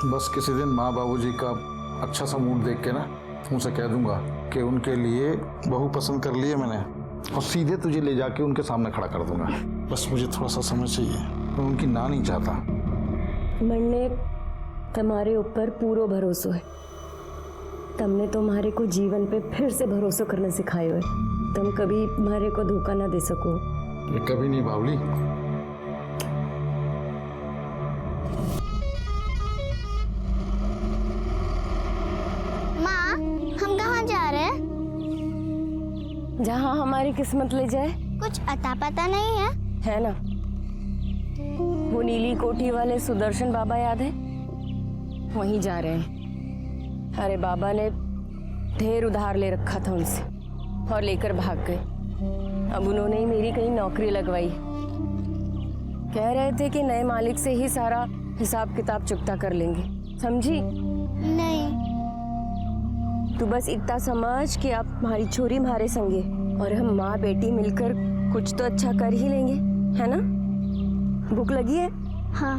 बस किसी दिन माँ बाबूजी का अच्छा सा मूड देख के ना उनसे कह दूंगा कि उनके लिए बहू पसंद कर लिए मैंने, और सीधे तुझे ले जाके उनके सामने खड़ा कर दूंगा। बस मुझे थोड़ा सा समय चाहिए, मैं उनकी ना नहीं चाहता। मन्ने तुम्हारे ऊपर पूरा भरोसा है। तुमने तुम्हारे को जीवन पे फिर से भरोसा करना सिखायो है। तुम कभी हमारे को धोखा ना दे सको। ये कभी नहीं बावली। माँ, हम कहाँ जा रहे हैं? जहाँ हमारी किस्मत ले जाए। कुछ अता पता नहीं है ना? वो नीली कोठी वाले सुदर्शन बाबा याद है? वहीं जा रहे हैं। अरे बाबा ने ढेर उधार ले रखा था उनसे और लेकर भाग गए। अब उन्होंने ही मेरी कहीं नौकरी लगवाई। कह रहे थे कि नए मालिक से ही सारा हिसाब किताब चुकता कर लेंगे। समझी? नहीं। तू बस इतना समझ कि आप हमारी छोरी हमारे संगे और हम माँ बेटी मिलकर कुछ तो अच्छा कर ही लेंगे, है ना? भूख लगी है? हाँ।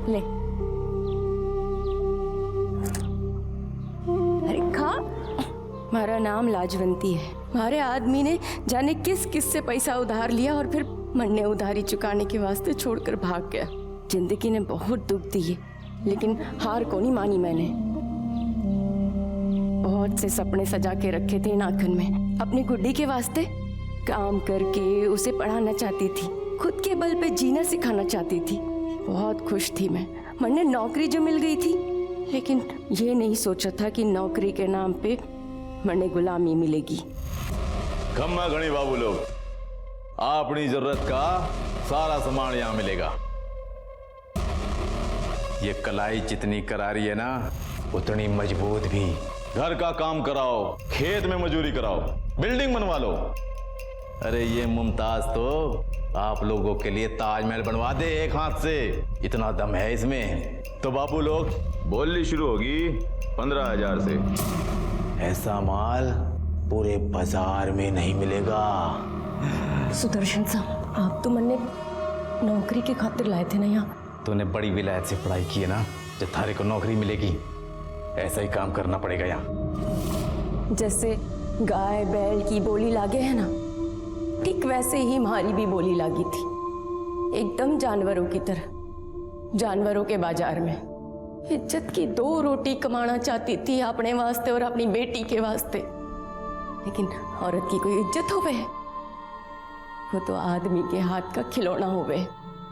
ले। अरे खा। हमारा नाम लाजवंती है। हमारे आदमी ने जाने किस किस से पैसा उधार लिया और फिर मन्ने उधारी चुकाने के वास्ते छोड़कर भाग गया। जिंदगी ने बहुत दुख दी है, लेकिन हार को नहीं मानी मैंने। बहुत से सपने सजा के रखे थे इन आंखन में। अपनी गुड्डी के वास्ते काम करके उसे पढ़ाना चाहती थी, खुद के बल पे जीना सिखाना चाहती थी। बहुत खुश थी मैं। मन्ने नौकरी जो मिल गई थी, लेकिन ये नहीं सोचा था कि नौकरी के नाम पे मन्ने गुलामी मिलेगी। खम्मा घनी बाबू लोग, अपनी जरूरत का सारा सामान यहाँ मिलेगा। ये कलाई जितनी करारी है ना, उतनी मजबूत भी। घर का काम कराओ, खेत में मजूरी कराओ, बिल्डिंग बनवा लो। अरे ये मुमताज तो आप लोगों के लिए ताजमहल बनवा दे एक हाथ से, इतना दम है इसमें। तो बाबू लोग, बोली शुरू होगी 15,000 से। ऐसा माल पूरे बाजार में नहीं मिलेगा। सुदर्शन साहब, आप तो मन्ने नौकरी के खातिर लाए थे ना यहाँ। तूने बड़ी विलायत से पढ़ाई की है ना, जब थारे को नौकरी मिलेगी ऐसा ही काम करना पड़ेगा यहाँ। जैसे गाय बैल की बोली लागे है ना, ठीक वैसे ही हमारी भी बोली लागी थी, एकदम जानवरों की तरह। जानवरों के बाजार में इज्जत की 2 रोटी कमाना चाहती थी अपने वास्ते और अपनी बेटी के वास्ते। लेकिन औरत की कोई इज्जत होवे? वो तो आदमी के हाथ का खिलौना होवे।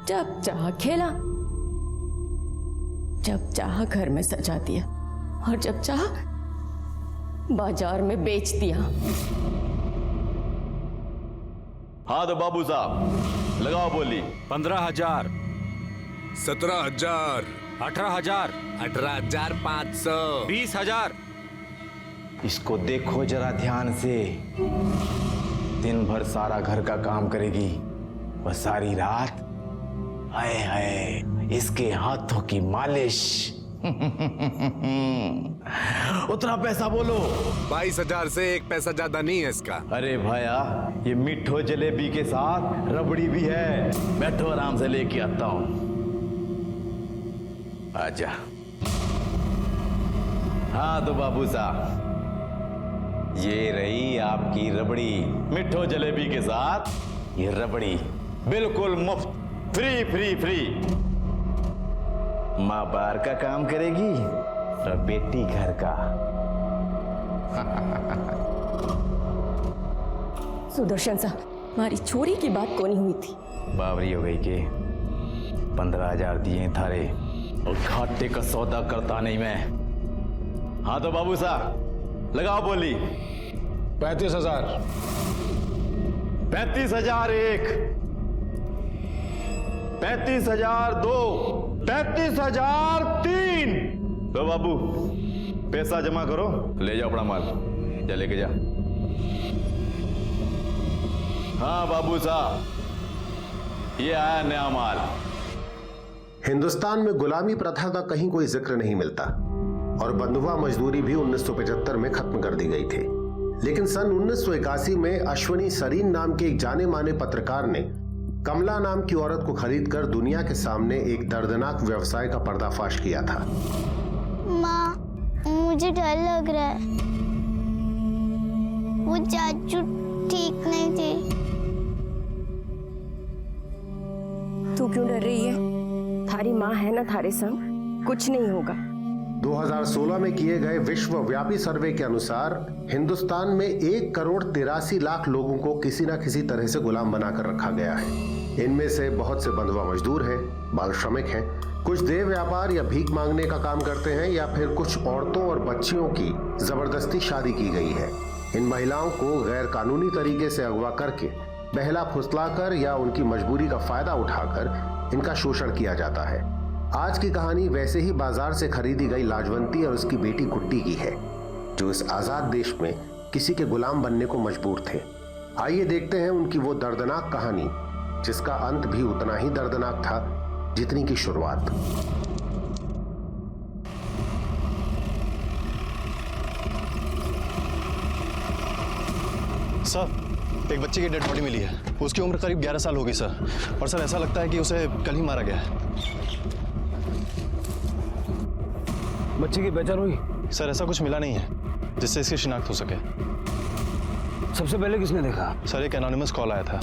जब चाह खेला, जब चाह घर में सजा दिया और जब चाह बाजार में बेच दिया। हाँ तो बाबू साहब लगाओ बोली। 15,000, 17,000, 18,000, 18,500, 20,000। इसको देखो जरा ध्यान से। दिन भर सारा घर का काम करेगी और सारी रात हाय हाय इसके हाथों की मालिश। उतना पैसा बोलो। 22,000 से 1 पैसा ज्यादा नहीं है इसका। अरे भाया, ये मिठो जलेबी के साथ रबड़ी भी है। बैठो आराम से लेके आता हूं। आजा। हाँ तो बाबू साहब, ये रही आपकी रबड़ी। मिठो जलेबी के साथ ये रबड़ी बिल्कुल मुफ्त, फ्री फ्री फ्री। माँ बाहर का काम करेगी और बेटी घर का। सुदर्शन साहब, हमारी छोरी की बात को नहीं हुई थी। बावरी हो गई के 15,000 दिए थारे और घाटे का सौदा करता नहीं मैं। हाँ तो बाबू साहब लगाओ बोली। 35,000, 35,000 1, 35,000 2, 35,000 3। लो बाबू, पैसा जमा करो, ले जाओ अपना माल। जा लेके जा। हाँ बाबू साहब, ये आया नया माल। हिंदुस्तान में गुलामी प्रथा का कहीं कोई जिक्र नहीं मिलता और बंधुआ मजदूरी भी 1975 में खत्म कर दी गई थी। लेकिन सन 1981 में अश्वनी सरीन नाम के एक जाने माने पत्रकार ने कमला नाम की औरत को खरीदकर दुनिया के सामने एक दर्दनाक व्यवसाय का पर्दाफाश किया था। माँ, मुझे डर लग रहा है। वो चाचू ठीक नहीं थे। तू क्यों डर रही है? थारी माँ है ना थारे संग, कुछ नहीं होगा। 2016 में किए गए विश्वव्यापी सर्वे के अनुसार हिंदुस्तान में 1,83,00,000 लोगों को किसी न किसी तरह से गुलाम बनाकर रखा गया है। इनमें से बहुत से बंधुआ मजदूर हैं, बाल श्रमिक हैं, कुछ देह व्यापार या भीख मांगने का काम करते हैं, या फिर कुछ औरतों और बच्चियों की जबरदस्ती शादी की गई है। इन महिलाओं को गैर कानूनी तरीके से अगवा करके, बहला फुसलाकर या उनकी मजबूरी का फायदा उठाकर इनका शोषण किया जाता है। आज की कहानी वैसे ही बाजार से खरीदी गई लाजवंती और उसकी बेटी गुड्डी की है, जो इस आजाद देश में किसी के गुलाम बनने को मजबूर थे। आइए देखते हैं उनकी वो दर्दनाक कहानी, जिसका अंत भी उतना ही दर्दनाक था जितनी की शुरुआत। सर, एक बच्चे की डेड बॉडी मिली है। उसकी उम्र करीब 11 साल होगी सर, और सर ऐसा लगता है कि उसे कल ही मारा गया है। बच्चे की पहचान हुई? सर ऐसा कुछ मिला नहीं है जिससे इसकी शिनाख्त हो सके। सबसे पहले किसने देखा? सर एक एनोनिमस कॉल आया था।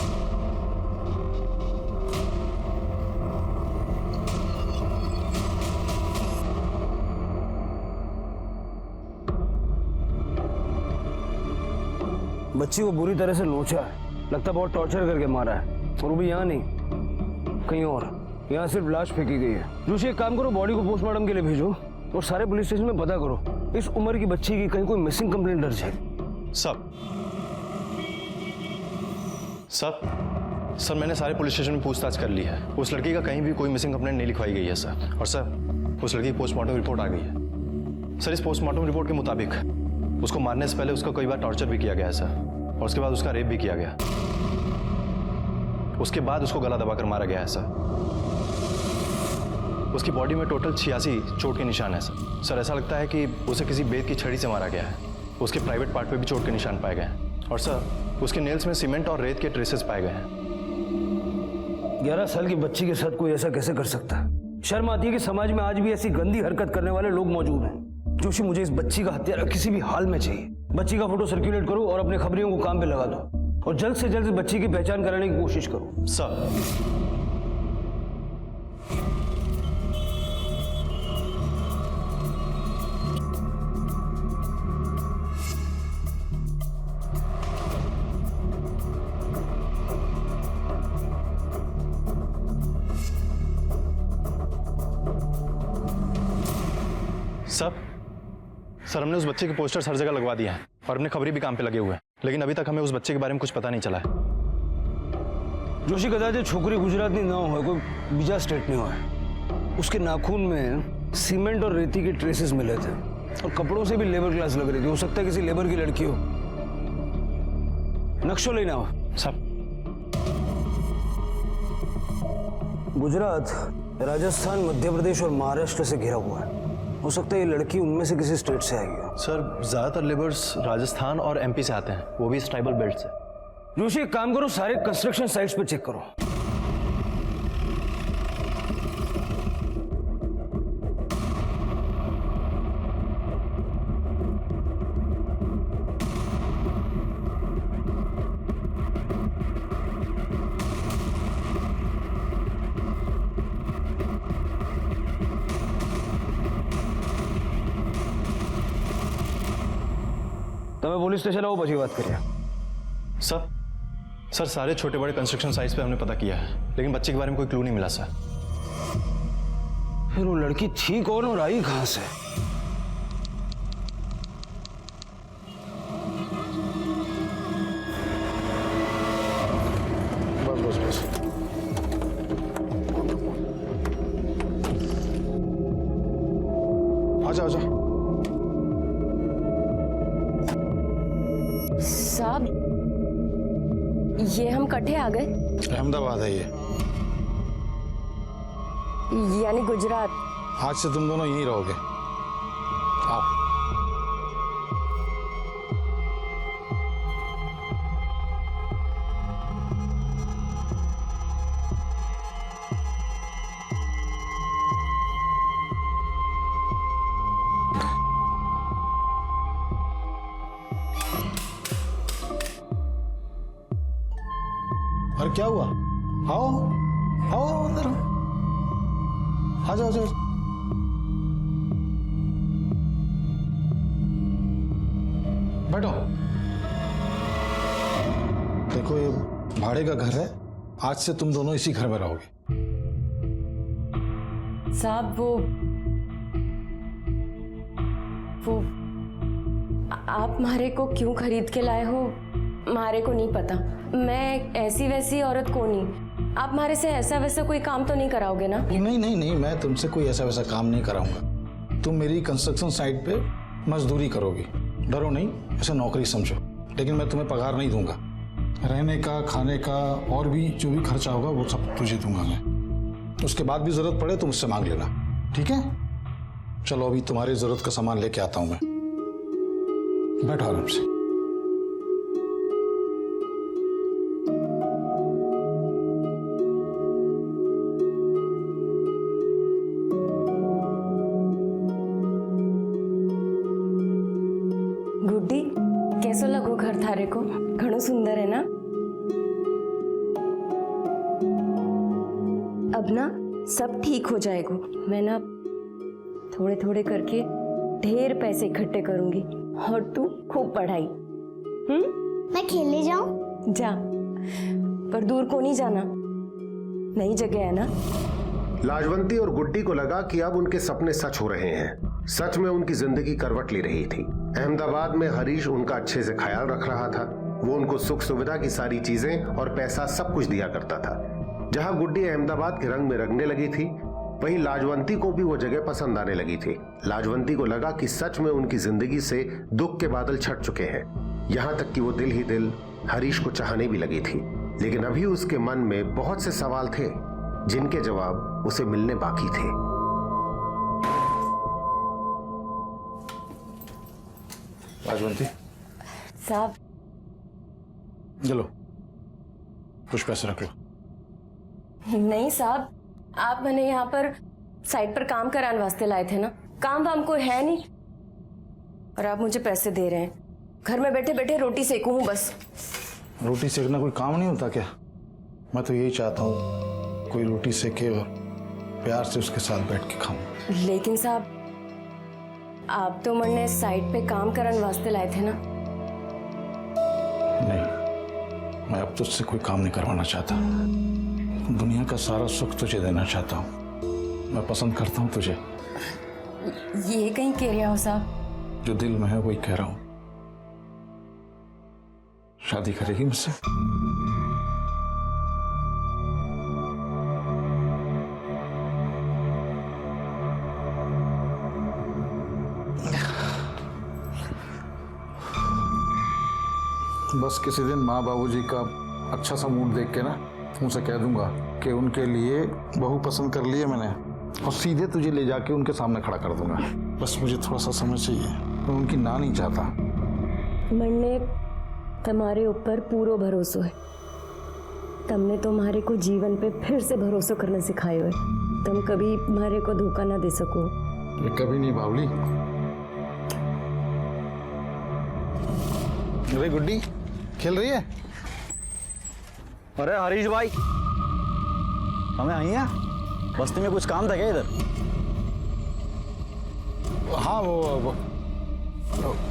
बच्ची को बुरी तरह से नोचा है, लगता बहुत टॉर्चर करके मारा है, और वो भी यहाँ नहीं, कहीं और। यहाँ सिर्फ लाश फेंकी गई है। जोशी एक काम करो, बॉडी को पोस्टमार्टम के लिए भेजो और सारे पुलिस स्टेशन में पता करो इस उम्र की बच्ची की कहीं कोई मिसिंग कंप्लेंट दर्ज है। सर मैंने सारे पुलिस स्टेशन में पूछताछ कर ली है। उस लड़की का कहीं भी कोई मिसिंग कंप्लेंट नहीं लिखवाई गई है सर। और सर उस लड़की की पोस्टमार्टम रिपोर्ट आ गई है। सर इस पोस्टमार्टम रिपोर्ट के मुताबिक उसको मारने से पहले उसका कई बार टॉर्चर भी किया गया है सर, और उसके बाद उसका रेप भी किया गया। उसके बाद उसको गला दबाकर मारा गया है सर। उसकी बॉडी में टोटल 86 चोट के निशान है सर। सर ऐसा लगता है कि उसे किसी बेत की छड़ी से मारा गया है। उसके प्राइवेट पार्ट पे भी चोट के निशान पाए गए हैं, और सर उसके नेल्स में सीमेंट और रेत के ट्रेसेस पाए गए हैं। 11 साल की बच्ची के साथ कोई ऐसा कैसे कर सकता है? शर्म आती है कि समाज में आज भी ऐसी गंदी हरकत करने वाले लोग मौजूद हैं। जोशी, मुझे इस बच्ची का हत्यारा किसी भी हाल में चाहिए। बच्ची का फोटो सर्कुलेट करो और अपने खबरियों को काम पे लगा दो, और जल्द से जल्द इस बच्ची की पहचान कराने की कोशिश करो। सर सर हमने उस बच्चे के पोस्टर्स हर जगह लगवा दिए हैं और अपने खबरी भी काम पे लगे हुए हैं, लेकिन अभी तक हमें उस बच्चे के बारे में कुछ पता नहीं चला है। जोशी, कदाचित छोकरी गुजरात नहीं ना हो, कोई बीजा स्टेट नहीं हुआ। उसके नाखून में सीमेंट और रेती के ट्रेसेस मिले थे, और कपड़ों से भी लेबर क्लास लग रही थी। हो सकता है किसी लेबर की लड़की हो। नक्शो लेना हो सर। गुजरात, राजस्थान, मध्य प्रदेश और महाराष्ट्र से घिरा हुआ है। हो सकता है ये लड़की उनमें से किसी स्टेट से आई हो। सर ज्यादातर लेबर्स राजस्थान और एमपी से आते हैं, वो भी इस ट्राइबल बेल्ट से। जोशी, एक काम करो, सारे कंस्ट्रक्शन साइट्स पे चेक करो। તમે પોલીસ સ્ટેશન આવો, પછી વાત કરીએ। सर सारे छोटे बड़े कंस्ट्रक्शन साइट्स पे हमने पता किया है, लेकिन बच्चे के बारे में कोई क्लू नहीं मिला सर। फिर वो लड़की थी कौन और आई कहां से? बस बस बस, आजा आजा। साहब, ये हम कट्ठे आ गए? अहमदाबाद है ये, यानी गुजरात। आज से तुम दोनों यहीं रहोगे। आओ। अरे क्या हुआ? आओ आओ अंदर आओ। आ जाओ आ जाओ। बैठो। देखो ये भाड़े का घर है, आज से तुम दोनों इसी घर में रहोगे। साहब वो आप मारे को क्यों खरीद के लाए हो मारे को नहीं पता। मैं ऐसी वैसी औरत को नहीं। आप मारे से ऐसा वैसा कोई काम तो नहीं कराओगे ना? नहीं नहीं नहीं, मैं तुमसे कोई ऐसा वैसा काम नहीं कराऊंगा। तुम मेरी कंस्ट्रक्शन साइट पे मजदूरी करोगी, डरो नहीं, ऐसे नौकरी समझो। लेकिन मैं तुम्हें पगार नहीं दूंगा। रहने का, खाने का और भी जो भी खर्चा होगा वो सब तुझे दूंगा मैं। उसके बाद भी जरूरत पड़े तो मुझसे मांग लेना, ठीक है? चलो अभी तुम्हारी जरूरत का सामान लेके आता हूं मैं। बैठो आराम से। गुड्डी कैसो लगो घर थारे को? घणो सुंदर है ना? अब ना सब ठीक हो जाएगा। मैं ना थोड़े थोड़े करके ढेर पैसे इकट्ठे करूंगी और तू खूब पढ़ाई। मैं खेलने जाऊं? जा, पर दूर को नहीं जाना, नई जगह है ना। लाजवंती और गुड्डी को लगा कि अब उनके सपने सच हो रहे हैं। सच में उनकी जिंदगी करवट ले रही थी। अहमदाबाद में हरीश उनका अच्छे से ख्याल रख रहा था। वो उनको सुख सुविधा की सारी चीजें और पैसा सब कुछ दिया करता था। जहां गुड्डी अहमदाबाद के रंग में रंगने लगी थी, वहीं लाजवंती को भी वो जगह पसंद आने लगी थी। लाजवंती को लगा कि सच में उनकी जिंदगी से दुख के बादल छट चुके हैं। यहाँ तक कि वो दिल ही दिल हरीश को चाहने भी लगी थी। लेकिन अभी उसके मन में बहुत से सवाल थे जिनके जवाब उसे मिलने बाकी थे। लाजवंती, साहब चलो कुछ पैसे रख लो। नहीं साहब, आप मैंने यहाँ पर साइट पर काम कराने वास्ते लाए थे ना। काम वाम कोई है नहीं और आप मुझे पैसे दे रहे हैं। घर में बैठे बैठे रोटी सेकूं हूँ बस। रोटी सेकना कोई काम नहीं होता क्या? मैं तो यही चाहता हूँ कोई रोटी सेके और प्यार से उसके साथ बैठ के खाऊं। लेकिन साहब आप तो मैंने साइट पे काम कराने वास्ते लाए थे ना। नहीं, मैं अब तुझसे कोई काम नहीं करवाना चाहता। दुनिया का सारा सुख तुझे देना चाहता हूँ। मैं पसंद करता हूँ तुझे। ये कहीं कह रहे हो साहब? जो दिल में है वही कह रहा हूँ। शादी करेगी मुझसे? बस किसी दिन माँ बाबूजी का अच्छा सा मूड देख के ना उनसे कह दूंगा कि उनके लिए बहू पसंद कर ली है मैंने, और सीधे तुझे ले जाके उनके सामने खड़ा कर दूंगा। बस मुझे थोड़ा सा समय चाहिए, मैं उनकी ना नहीं चाहता। मैंने तुम्हारे ऊपर पूरा भरोसा है। तुमने तुम्हारे को जीवन पे फिर से भरोसा करना सिखायो है। तुम कभी हमारे को धोखा ना दे सको। ये कभी नहीं बावली। अरे गुड्डी खेल रही है? अरे हरीश भाई, हमें आई है बस्ती में कुछ काम था क्या इधर? हाँ वो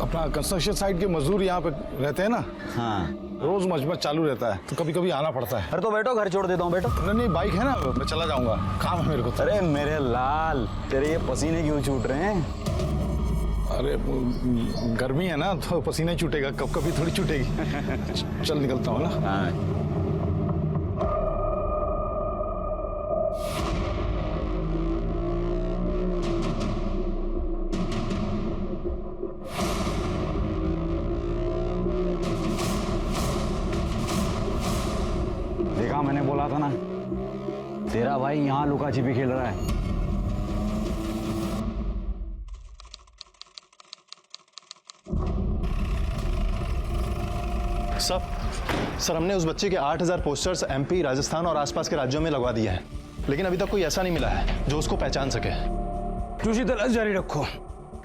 अपना कंस्ट्रक्शन साइट के मजदूर यहाँ पे रहते हैं ना। हाँ, रोज मजबूत चालू रहता है तो कभी कभी आना पड़ता है। अरे तो बैठो, घर छोड़ देता हूँ, बैठो। नहीं नहीं, बाइक है ना, मैं चला जाऊंगा, काम है मेरे को तो। अरे मेरे लाल, तेरे ये पसीने क्यों छूट रहे हैं? अरे गर्मी है ना तो पसीना छूटेगा, कब कभी थोड़ी छूटेगी। चल निकलता हूँ ना। हाँ। देखा, मैंने बोला था ना, तेरा भाई यहाँ लुका छिपी खेल रहा है। सर हमने उस बच्चे के 8000 पोस्टर्स एमपी, राजस्थान और आसपास के राज्यों में लगवा दिए हैं, लेकिन अभी तक कोई ऐसा नहीं मिला है जो उसको पहचान सके। जोशी तलाश जारी रखो,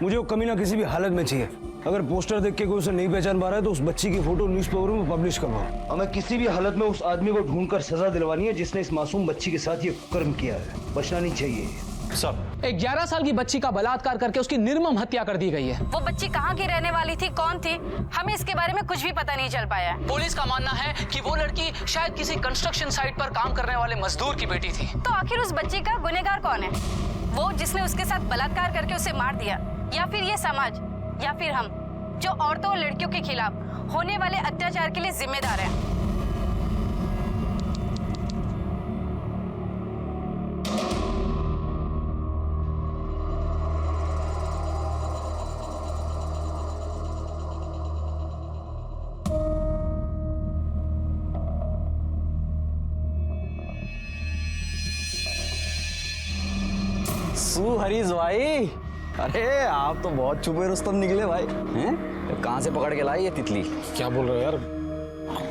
मुझे वो कमीना किसी भी हालत में चाहिए। अगर पोस्टर देख के कोई उसे नहीं पहचान पा रहा है तो उस बच्ची की फोटो न्यूज़पेपर में पब्लिश करवाओ। हमें किसी भी हालत में उस आदमी को ढूंढकर सजा दिलवानी है जिसने इस मासूम बच्ची के साथ ये कर्म किया है। बचना नहीं चाहिए। सब एक 11 साल की बच्ची का बलात्कार करके उसकी निर्मम हत्या कर दी गई है। वो बच्ची कहाँ की रहने वाली थी, कौन थी, हमें इसके बारे में कुछ भी पता नहीं चल पाया है। पुलिस का मानना है कि वो लड़की शायद किसी कंस्ट्रक्शन साइट पर काम करने वाले मजदूर की बेटी थी। तो आखिर उस बच्ची का गुनहगार कौन है? वो जिसने उसके साथ बलात्कार करके उसे मार दिया, या फिर ये समाज, या फिर हम जो औरतों और लड़कियों के खिलाफ होने वाले अत्याचार के लिए जिम्मेदार हैं? हरीश भाई, अरे आप तो बहुत छुपे रुस्तम निकले भाई। हैं? कहाँ से पकड़ के लाई ये तितली? क्या बोल रहे हो यार?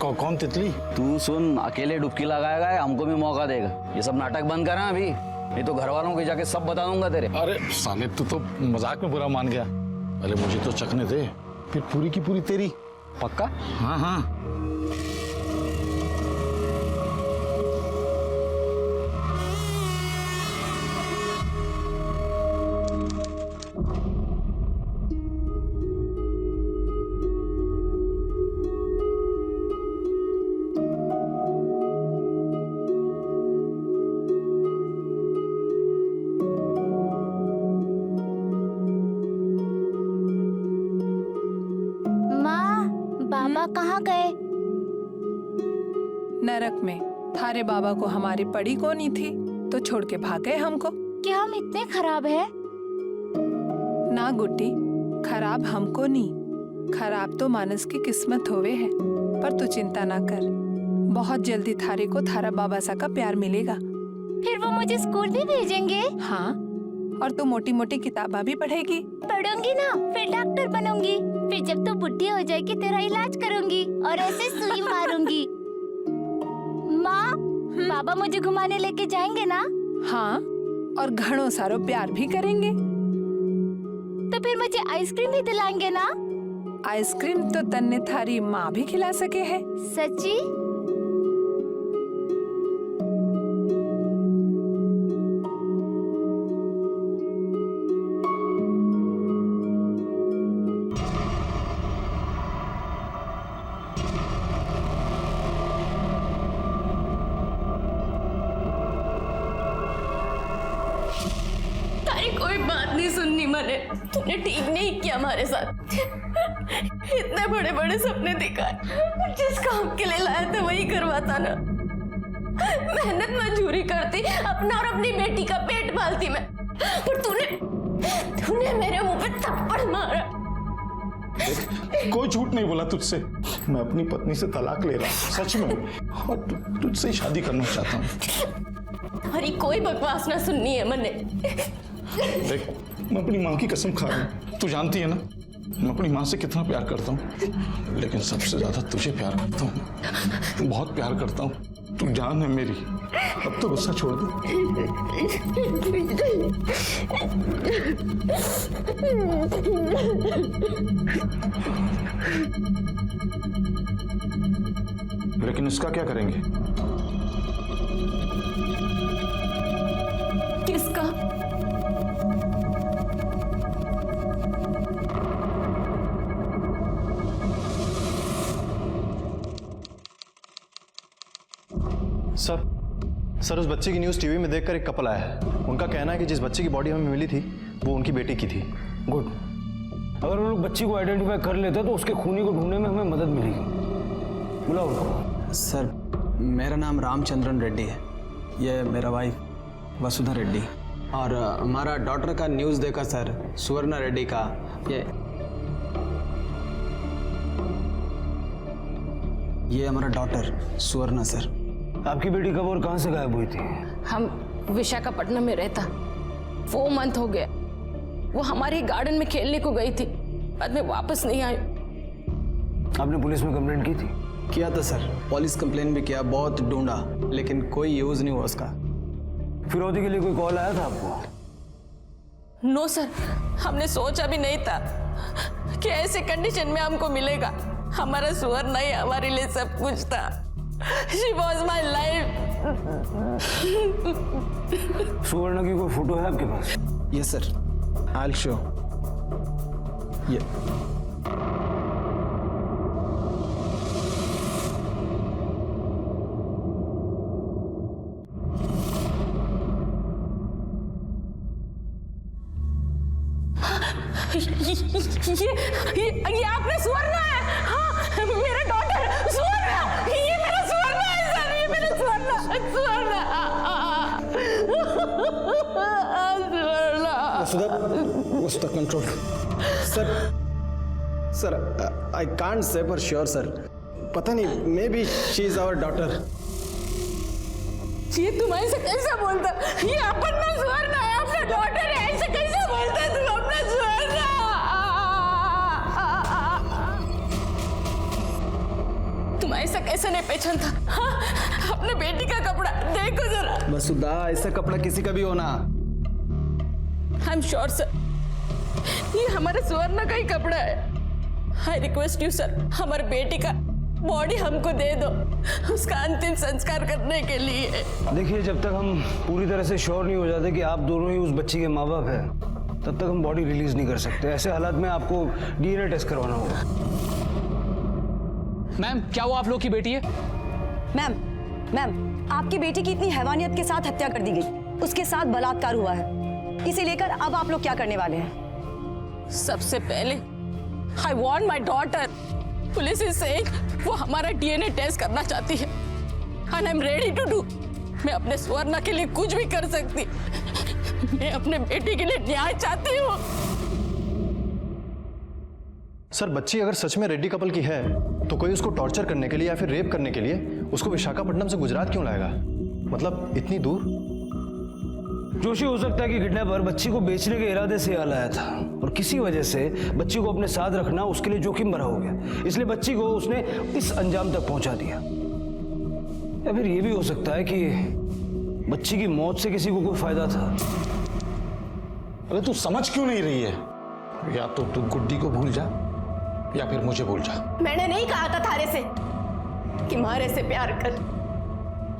कौन तितली? तू सुन, अकेले डुबकी लगाएगा है, हमको भी मौका देगा। ये सब नाटक बंद करा अभी, नहीं तो घर वालों को जाके सब बता दूंगा तेरे। अरे साले तू तो मजाक में बुरा मान गया। अरे मुझे तो चखने दे, फिर पूरी की पूरी तेरी। पक्का? हाँ हाँ। बाबा कहाँ गए? नरक में। थारे बाबा को हमारी पड़ी कोनी थी तो छोड़ के भाग गए हमको। क्या हम इतने खराब हैं? ना गुड्डी, खराब हमको नहीं, खराब तो मानस की किस्मत होवे है। पर तू चिंता ना कर, बहुत जल्दी थारे को थारा बाबा सा का प्यार मिलेगा। फिर वो मुझे स्कूल भी भेजेंगे? हाँ, और तू मोटी मोटी किताबा भी पढ़ेगी। पढ़ूंगी ना, फिर डॉक्टर बनूंगी। फिर जब तू बुढ़ी हो जाएगी तेरा इलाज करूंगी और ऐसे सुई मारूंगी। माँ, बाबा मुझे घुमाने लेके जाएंगे ना? हाँ, और घणों सारो प्यार भी करेंगे। तो फिर मुझे आइसक्रीम भी दिलाएंगे ना? आइसक्रीम तो तन्ने थारी माँ भी खिला सके है। सच्ची? कोई बात नहीं सुननी मैंने। तूने ठीक नहीं किया हमारे साथ। इतने बड़े बड़े सपने दिखाए, जिस काम के लिए लाया था वही करवाता ना। मेहनत मजदूरी करती, अपना और अपनी बेटी का पेट पालती मैं, पर तूने मेरे मुंह पे थप्पड़ मारा। कोई झूठ नहीं बोला तुझसे। मैं अपनी पत्नी से तलाक ले रहा हूँ, सच में, और तुझसे ही शादी करना चाहता हूँ। तुम्हारी कोई बकवास ना सुननी है मैंने। देख, मैं अपनी माँ की कसम खा रहा हूँ, तू जानती है ना मैं अपनी माँ से कितना प्यार करता हूँ, लेकिन सबसे ज्यादा तुझे प्यार करता हूँ, बहुत प्यार करता हूँ। तू जान है मेरी, अब तो गुस्सा छोड़ दे। लेकिन इसका क्या करेंगे? किसका? सर उस बच्चे की न्यूज़ टीवी में देखकर एक कपल आया है। उनका कहना है कि जिस बच्चे की बॉडी हमें मिली थी वो उनकी बेटी की थी। गुड। अगर वो लोग बच्ची को आइडेंटिफाई कर लेते तो उसके खूनी को ढूंढने में हमें मदद मिलेगी। बुलाओ उनको। सर, मेरा नाम रामचंद्रन रेड्डी है, ये मेरा वाइफ वसुधा रेड्डी, और हमारा डॉटर का न्यूज़ देखा सर, सुवर्णा रेड्डी का। ये हमारा डॉटर सुवर्णा सर। आपकी बेटी कब और कहाँ से गायब हुई थी? हम विशाखापट्टनम में रहता, 4 मंथ हो गया। वो हमारे गार्डन में खेलने को गई थी, बाद में वापस नहीं आई। आपने पुलिस में कंप्लेंट की थी? किया था सर, पुलिस कंप्लेन भी किया, बहुत ढूंढा, लेकिन कोई यूज नहीं हुआ उसका। फिरौती के लिए कोई कॉल आया था आपको? नो सर, हमने सोचा भी नहीं था कि ऐसे कंडीशन में हमको मिलेगा। हमारा सुवर्ण ही हमारे लिए सब कुछ था। She was my life. सुवर्ण की कोई फोटो है आपके पास? Yes sir, I will show. ये ये आपने सुवर्ण है। हाँ, मेरा डॉटर सुवर्ण, ये मेरा सुवर्ण है सर, ये मेरा Suvarna Suvarna Vasudha control. Sir I can't say for sure sir, पता नहीं, may be she is our daughter. ये तुम ऐसे कैसे बोलता? ये अपना सुवर्ण है, अपना डॉटर है, ऐसे कैसे बोलता तुम अपना सुवर्ण? तुम ऐसा कैसे नहीं पहचानता? हाँ, अपने बेटी का कपड़ा देखो जरा। वसुधा, ऐसा कपड़ा किसी का भी होना। आई एम श्योर सर, ये हमारे सुवर्ण का ही कपड़ा है। आई रिक्वेस्ट यू सर, हमारे बेटी का बॉडी हमको दे दो, उसका अंतिम संस्कार करने के लिए। देखिए, जब तक हम पूरी तरह से श्योर नहीं हो जाते कि आप दोनों ही उस बच्ची के माँ बाप हैं, तब तक हम बॉडी रिलीज नहीं कर सकते। ऐसे हालात में आपको डीएनए टेस्ट करवाना होगा। मैम, क्या वो आप लोग की बेटी है? मैम, आपकी बेटी की इतनी हैवानियत के साथ हत्या कर दी गई, उसके साथ बलात्कार हुआ है। इसे लेकर अब आप लोग क्या करने वाले हैं? सबसे पहले I want my daughter. Police is saying वो हमारा डीएनए टेस्ट करना चाहती है, and I am ready to do. मैं अपने सुवर्ण के लिए कुछ भी कर सकती। मैं अपने बेटी के लिए न्याय चाहती हूँ। सर, बच्ची अगर सच में रेड्डी कपल की है तो कोई उसको टॉर्चर करने के लिए या फिर रेप करने के लिए उसको विशाखापट्टनम से गुजरात क्यों लाएगा? मतलब इतनी दूर? जोशी, हो सकता है कि किडनैपर बच्ची को बेचने के इरादे से यहाँ लाया था और किसी वजह से बच्ची को अपने साथ रखना उसके लिए जोखिम भरा हो गया, इसलिए बच्ची को उसने इस अंजाम तक पहुंचा दिया। या फिर ये भी हो सकता है कि बच्ची की मौत से किसी को कोई फायदा था। अरे तू समझ क्यों नहीं रही है? या तो तू गुड्डी को भूल जा या फिर मुझे भूल जा। मैंने नहीं कहा था थारे से कि मारे से प्यार कर।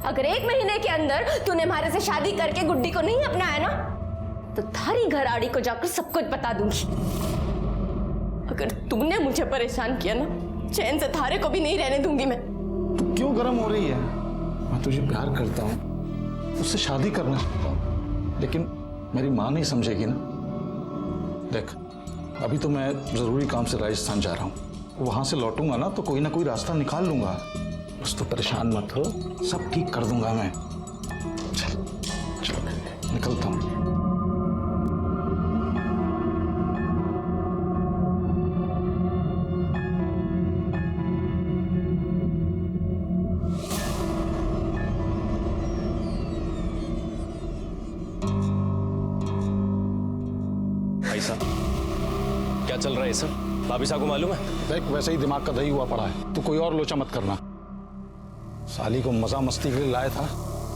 अगर 1 महीने के अंदर तूने मारे से शादी करके गुड्डी को नहीं अपनाया ना, तो थारी घरआड़ी को जाकर सब कुछ बता दूंगी। अगर तूने मुझे परेशान किया ना, चैन से थारे को भी नहीं रहने दूंगी मैं। तू क्यों गर्म हो रही है? मैं तुझे प्यार करता हूँ, उससे शादी करना चाहता हूँ, लेकिन मेरी माँ नहीं समझेगी ना। देख, अभी तो मैं जरूरी काम से राजस्थान जा रहा हूँ, वहां से लौटूंगा ना तो कोई ना कोई रास्ता निकाल लूंगा। बस तू परेशान मत हो, सब ठीक कर दूंगा मैं। चल चल, निकलता हूँ। भाई साहब, क्या चल रहा है सर? भाभी साहब को मालूम है? देख, वैसे ही दिमाग का दही हुआ पड़ा है, तू कोई और लोचा मत करना। साली को मजा मस्ती के लिए लाया था,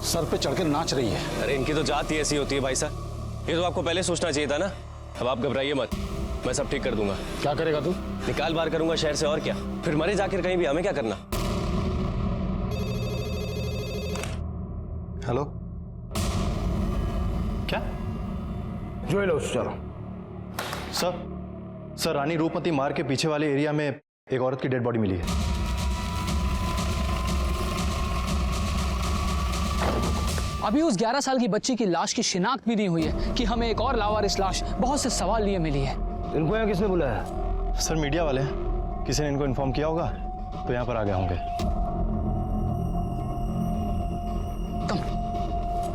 सर पे चढ़ के नाच रही है। अरे इनकी तो जात ही ऐसी होती है भाई साहब, ये तो आपको पहले सोचना चाहिए था ना। अब आप घबराइए मत, मैं सब ठीक कर दूंगा। क्या करेगा तू? निकाल बाहर करूंगा शहर से, और क्या। फिर मरे जाकर कहीं भी, हमें क्या करना। हेलो, क्या? जो लो चलो। सर, रानी रूपमती मार्ग के पीछे वाले एरिया में एक औरत की डेड बॉडी मिली है। अभी उस 11 साल की बच्ची की लाश की शिनाख्त भी नहीं हुई है कि हमें एक और लावारिस लाश बहुत से सवाल लिए मिली है। इनको यहाँ किसने बुलाया? सर, मीडिया वाले, किसी ने इनको इन्फॉर्म किया होगा तो यहाँ पर आ गए होंगे।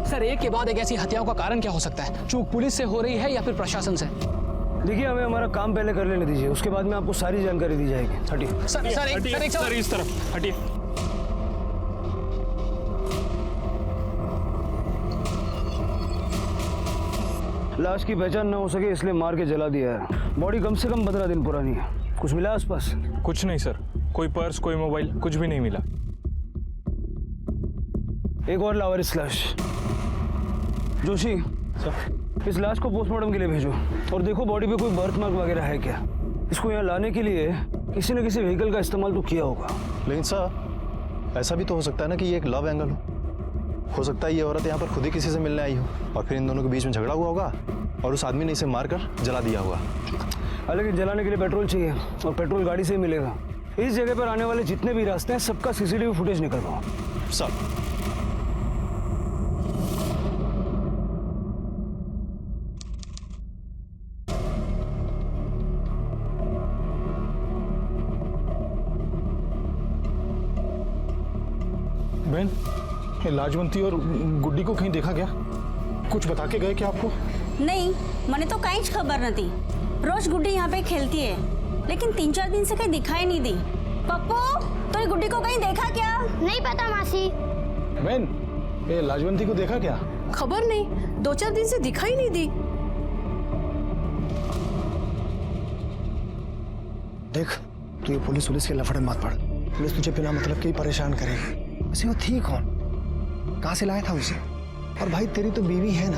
सर, एक के बाद एक ऐसी हत्याओं का कारण क्या हो सकता है? चूक पुलिस से हो रही है या फिर प्रशासन से? देखिए, हमें हमारा काम पहले कर लेने दीजिए, उसके बाद में आपको सारी जानकारी दी जाएगी। हटिए सर, इस तरफ हटिए। लाश की पहचान न हो सके इसलिए मार के जला दिया है। बॉडी कम से कम 15 दिन पुरानी है। कुछ मिला आसपास? कुछ नहीं सर, कोई पर्स, कोई मोबाइल, कुछ भी नहीं मिला। एक और लावारिस लाश। जोशी सर, इस लाश को पोस्टमार्टम के लिए भेजो और देखो बॉडी पे कोई बर्थ मार्क वगैरह है क्या। इसको यहाँ लाने के लिए किसी न किसी व्हीकल का इस्तेमाल तो किया होगा। लेकिन सर ऐसा भी तो हो सकता है ना कि ये एक लव एंगल हो सकता है ये औरत यहाँ पर खुद ही किसी से मिलने आई हो और फिर इन दोनों के बीच में झगड़ा हुआ होगा और उस आदमी ने इसे मारकर जला दिया होगा। लेकिन जलाने के लिए पेट्रोल चाहिए और पेट्रोल गाड़ी से ही मिलेगा। इस जगह पर आने वाले जितने भी रास्ते हैं सबका सीसीटीवी फुटेज निकलवाओ। सर बहन, ये लाजवंती और गुड्डी को कहीं देखा क्या? कुछ बता के गए क्या आपको? नहीं, मैंने तो कहीं खबर न थी। रोज गुड्डी यहाँ पे खेलती है, लेकिन 3-4 दिन से कहीं दिखाई नहीं दी। पप्पू, तूने गुड्डी को कहीं देखा क्या? नहीं पता मासी। बहन, ये लाजवंती को देखा क्या? खबर नहीं, 2-4 दिन से दिखाई नहीं दी। देख, तू ये पुलिस के लफड़े मत पड़। पुलिस तुझे बिना मतलब के ही परेशान करेगी। वैसे वो थी कौन? कहाँ से लाया था उसे? और भाई तेरी तो बीवी है ना,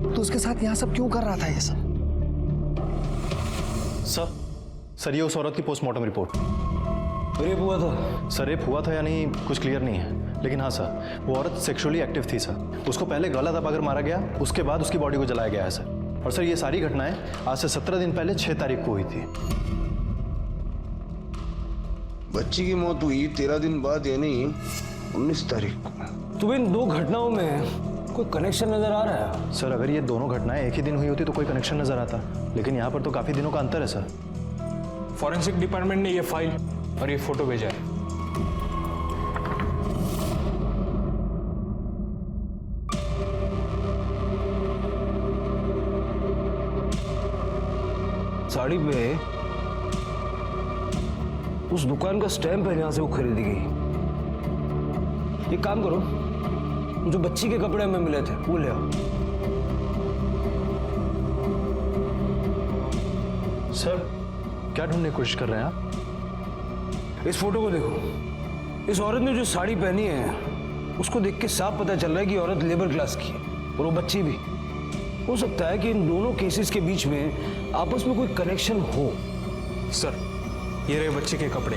तो उसके साथ यहाँ सब क्यों कर रहा था ये सब? सर ये उस औरत की पोस्टमार्टम रिपोर्ट। रेप हुआ था? सर रेप हुआ था या नहीं कुछ क्लियर नहीं है, लेकिन हाँ सर वो औरत सेक्सुअली एक्टिव थी सर। उसको पहले गला दबाकर मारा गया, उसके बाद उसकी बॉडी को जलाया गया है सर। और सर ये सारी घटनाएं आज से 17 दिन पहले 6 तारीख को हुई थी। बच्ची की मौत हुई 13 दिन बाद यानी 19 तारीख को। तो इन दो घटनाओं में कोई कनेक्शन नजर आ रहा है? सर अगर ये दोनों घटनाएं एक ही दिन हुई होती तो कोई कनेक्शन नजर आता, लेकिन यहाँ पर तो काफी दिनों का अंतर है सर। फॉरेंसिक डिपार्टमेंट ने ये फाइल और ये फोटो भेजा है। साड़ी पे उस दुकान का स्टैंप है जहां से वो खरीदी गई। एक काम करो, जो बच्ची के कपड़े हमें मिले थे वो ले आओ। सर क्या ढूंढने की कोशिश कर रहे हैं आप? इस फोटो को देखो। इस औरत ने जो साड़ी पहनी है उसको देख के साफ पता चल रहा है कि औरत लेबर क्लास की है और वो बच्ची भी। हो सकता है कि इन दोनों केसेस के बीच में आपस में कोई कनेक्शन हो। सर ये रहे बच्चे के कपड़े।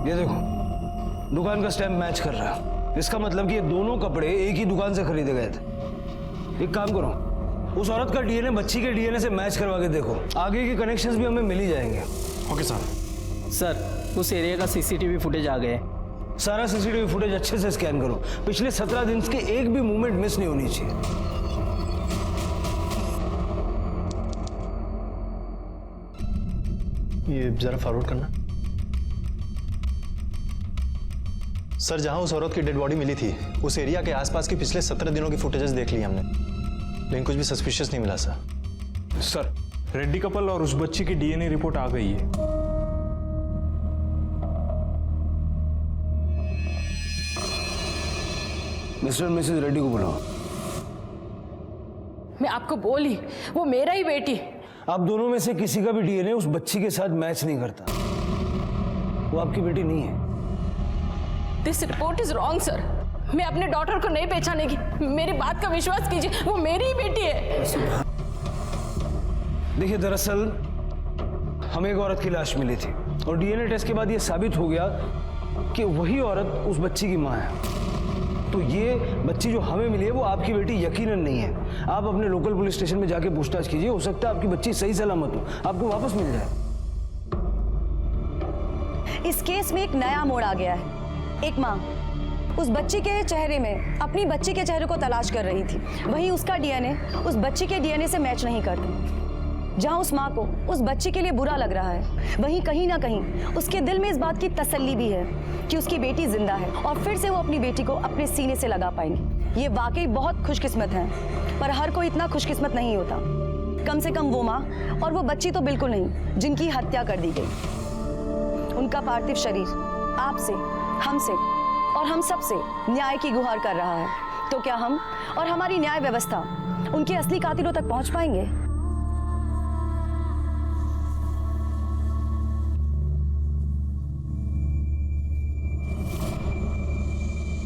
ये देखो, दुकान का स्टैम्प मैच कर रहा है। इसका मतलब कि ये दोनों कपड़े एक ही दुकान से खरीदे गए थे। एक काम करो, उस औरत का डीएनए बच्ची के डीएनए से मैच करवा के देखो, आगे के कनेक्शंस भी हमें मिल ही जाएंगे। Okay sir. सर उस एरिया का सीसीटीवी फुटेज आ गए। सारा सीसीटीवी फुटेज अच्छे से स्कैन करो। पिछले 17 दिन के एक भी मूवमेंट मिस नहीं होनी चाहिए। ये जरा फॉरवर्ड करना। सर जहां उस औरत की डेड बॉडी मिली थी उस एरिया के आसपास की पिछले 17 दिनों की फुटेजेस देख ली हमने, लेकिन कुछ भी सस्पिशियस नहीं मिला सर। सर रेड्डी कपल और उस बच्ची की डीएनए रिपोर्ट आ गई है। मिस्टर और मिसेस रेड्डी को बुलाओ। मैं आपको बोली, वो मेरा ही बेटी। आप दोनों में से किसी का भी डीएनए उस बच्ची के साथ मैच नहीं करता। वो आपकी बेटी नहीं है। This report is wrong sir. मैं अपने डॉटर को नहीं पहचानेगी। मेरी बात का विश्वास कीजिए, वो मेरी ही बेटी है। देखिए दरअसल हमें एक औरत की लाश मिली थी और डीएनए टेस्ट के बाद ये साबित हो गया कि वही औरत उस बच्ची की मां है। तो ये बच्ची जो हमें मिली है वो आपकी बेटी यकीनन नहीं है। आप अपने लोकल पुलिस स्टेशन में जाके पूछताछ कीजिए, हो सकता है आपकी बच्ची सही सलामत हो, आपको वापस मिल जाए। इस केस में एक नया मोड़ आ गया है। एक माँ उस बच्ची के चेहरे में अपनी बच्ची के चेहरे को तलाश कर रही थी, वहीं उसका डीएनए उस बच्ची के डीएनए से मैच नहीं करता। जहां उस माँ को उस बच्ची के लिए बुरा लग रहा है, वहीं कहीं ना कहीं उसके दिल में इस बात की तसल्ली भी है कि उसकी बेटी जिंदा है और फिर से वो अपनी बेटी को अपने सीने से लगा पाएंगे। ये वाकई बहुत खुशकिस्मत है, पर हर कोई इतना खुशकिस्मत नहीं होता। कम से कम वो माँ और वो बच्ची तो बिल्कुल नहीं जिनकी हत्या कर दी गई। उनका पार्थिव शरीर आपसे, हमसे और हम सब से न्याय की गुहार कर रहा है। तो क्या हम और हमारी न्याय व्यवस्था उनके असली कातिलों तक पहुंच पाएंगे?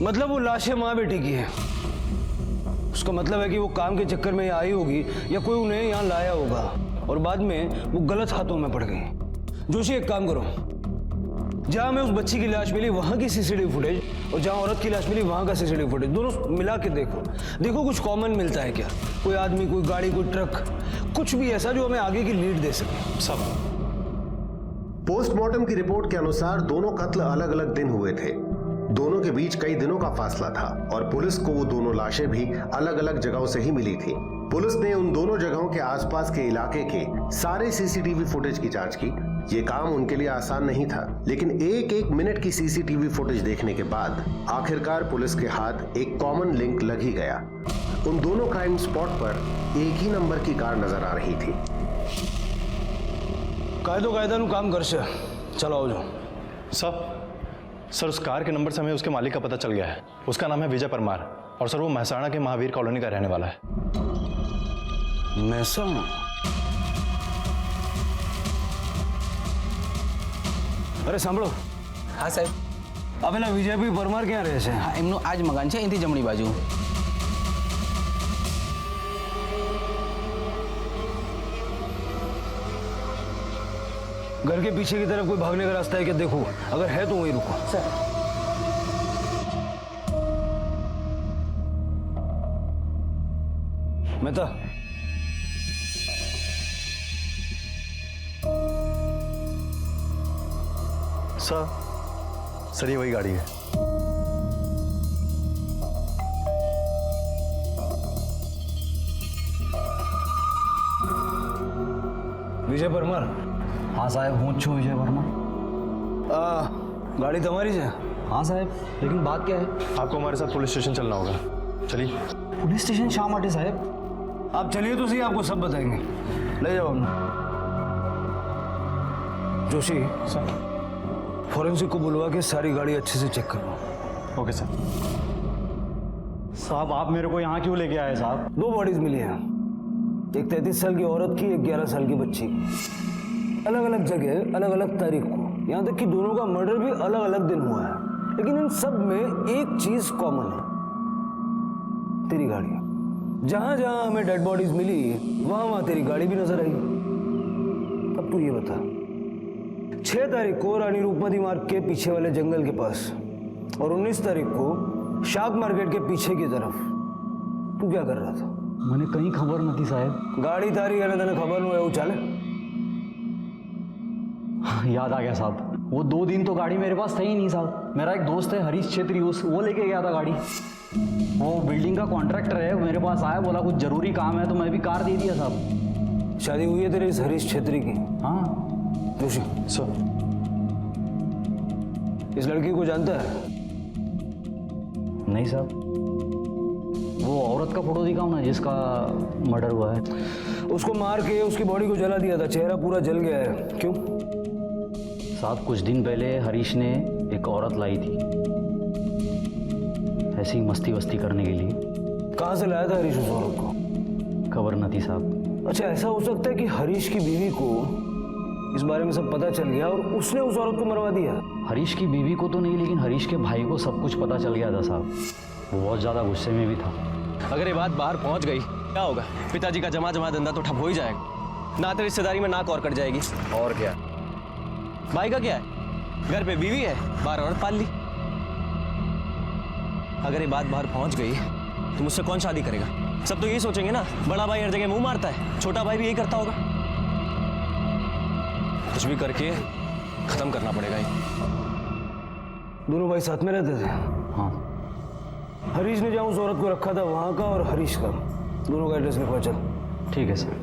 मतलब वो लाशें माँ बेटी की है। उसका मतलब है कि वो काम के चक्कर में आई होगी या कोई उन्हें यहाँ लाया होगा और बाद में वो गलत हाथों में पड़ गई। जोशी एक काम करो, जहां हमें उस बच्ची की लाश मिली वहां की सीसीटीवी फुटेज और जहां औरत की लाश मिली वहां का सीसीटीवी फुटेज दोनों मिला के देखो कुछ कॉमन मिलता है क्या? कोई आदमी, कोई गाड़ी, कोई ट्रक, कुछ भी ऐसा जो हमें आगे की लीड दे सके। सब पोस्टमार्टम की रिपोर्ट के अनुसार दोनों कत्ल अलग अलग दिन हुए थे। दोनों के बीच कई दिनों का फासला था और पुलिस को वो दोनों लाशें भी अलग अलग जगहों से ही मिली थी। पुलिस ने उन दोनों जगहों के आसपास के इलाके के सारे सीसीटीवी फुटेज की जांच की। ये काम उनके लिए आसान नहीं था, लेकिन एक एक मिनट की सीसीटीवी फुटेज देखने के बाद आखिरकार पुलिस के हाथ एक कॉमन लिंक लग ही गया। उन दोनों क्राइम स्पॉट पर एक ही नंबर की कार नजर आ रही थी। कायदा काम कर से चलो आओ जाओ। सर उस कार के नंबर से हमें उसके मालिक का पता चल गया है। उसका नाम है विजय परमार और सर वो महसाणा के महावीर कॉलोनी का रहने वाला है। महसाणा? અરે સાંભળો। હા સાહેબ। આ પેલા વિજયભાઈ પરમાર ક્યાં રહે છે? હા, એમનું આ જ મકાન છે, અહીંથી જમણી બાજુ। घर के पीछे की तरफ कोई भागने का रास्ता है क्या? देखो, अगर है तो वहीं रुको। सर। मेहता, सर ये वही गाड़ी है। विजय परमार? हाँ साहब, हूँ छू विजय परमार। गाड़ी तुम्हारी है? हाँ साहब, लेकिन बात क्या है? आपको हमारे साथ पुलिस स्टेशन चलना होगा। चलिए। पुलिस स्टेशन शा माटे साहब? आप चलिए तो सही, आपको सब बताएंगे। ले जाओ हमने। जोशी सर, फॉरेंसिक को बुलवा के सारी गाड़ी अच्छे से चेक करो। Okay sir. साहब आप मेरे को यहाँ क्यों लेके आए साहब? 2 बॉडीज मिली हैं, एक 33 साल की औरत की, एक 11 साल की बच्ची की। अलग अलग जगह, अलग अलग तारीख को, यहाँ तक कि दोनों का मर्डर भी अलग अलग दिन हुआ है। लेकिन इन सब में एक चीज कॉमन है, तेरी गाड़ी। जहां जहां हमें डेड बॉडीज मिली वहां वहां तेरी गाड़ी भी नजर आई। अब तू ये बता, 6 तारीख को रानी रूपमती मार्ग के पीछे वाले जंगल के पास और 19 तारीख को शाक मार्केट के पीछे की तरफ तू क्या कर रहा था? मैंने कहीं खबर न थी साहब। गाड़ी तारी है ना, तेने खबर नहीं है? चाले याद आ गया साहब, वो 2 दिन तो गाड़ी मेरे पास था ही नहीं साहब। मेरा एक दोस्त है हरीश छेत्री, वो लेके गया था गाड़ी। वो बिल्डिंग का कॉन्ट्रैक्टर है, मेरे पास आया, बोला कुछ जरूरी काम है, तो मैं भी कार दे दिया साहब। शादी हुई है तेरे इस हरीश छेत्री की? हाँ। जोशी सर, इस लड़की को जानता है? नहीं साहब। वो औरत का फोटो दिखाओ ना जिसका मर्डर हुआ है। उसको मार के उसकी बॉडी को जला दिया था, चेहरा पूरा जल गया है। क्यों साहब? कुछ दिन पहले हरीश ने एक औरत लाई थी, ऐसी मस्ती वस्ती करने के लिए। कहाँ से लाया था हरीश उस औरत को? खबर न थी साहब। अच्छा, ऐसा हो सकता है कि हरीश की बीवी को इस बारे में सब पता चल गया और उसने उस औरत को मरवा दिया? हरीश की बीवी को तो नहीं, लेकिन हरीश के भाई को सब कुछ पता चल गया था साहब। वो बहुत ज़्यादा गुस्से में भी था। अगर ये बात बाहर पहुंच गई क्या होगा? पिताजी का जमा धंधा तो ठप हो ही जाएगा। नाते रिश्तेदारी में नाक और कट जाएगी। और क्या? भाई का क्या है? घर पे बीवी है, बाहर औरत पाल ली। अगर ये बात बाहर पहुंच गई तो मुझसे कौन शादी करेगा? सब तो यही सोचेंगे ना, बड़ा भाई हर जगह मुंह मारता है, छोटा भाई भी यही करता होगा। कुछ भी करके खत्म करना पड़ेगा ये। दोनों भाई साथ में रहते थे? हाँ। हरीश ने जहाँ उस औरत को रखा था वहां का और हरीश का दोनों का एड्रेस लिखवा। चल। ठीक है सर।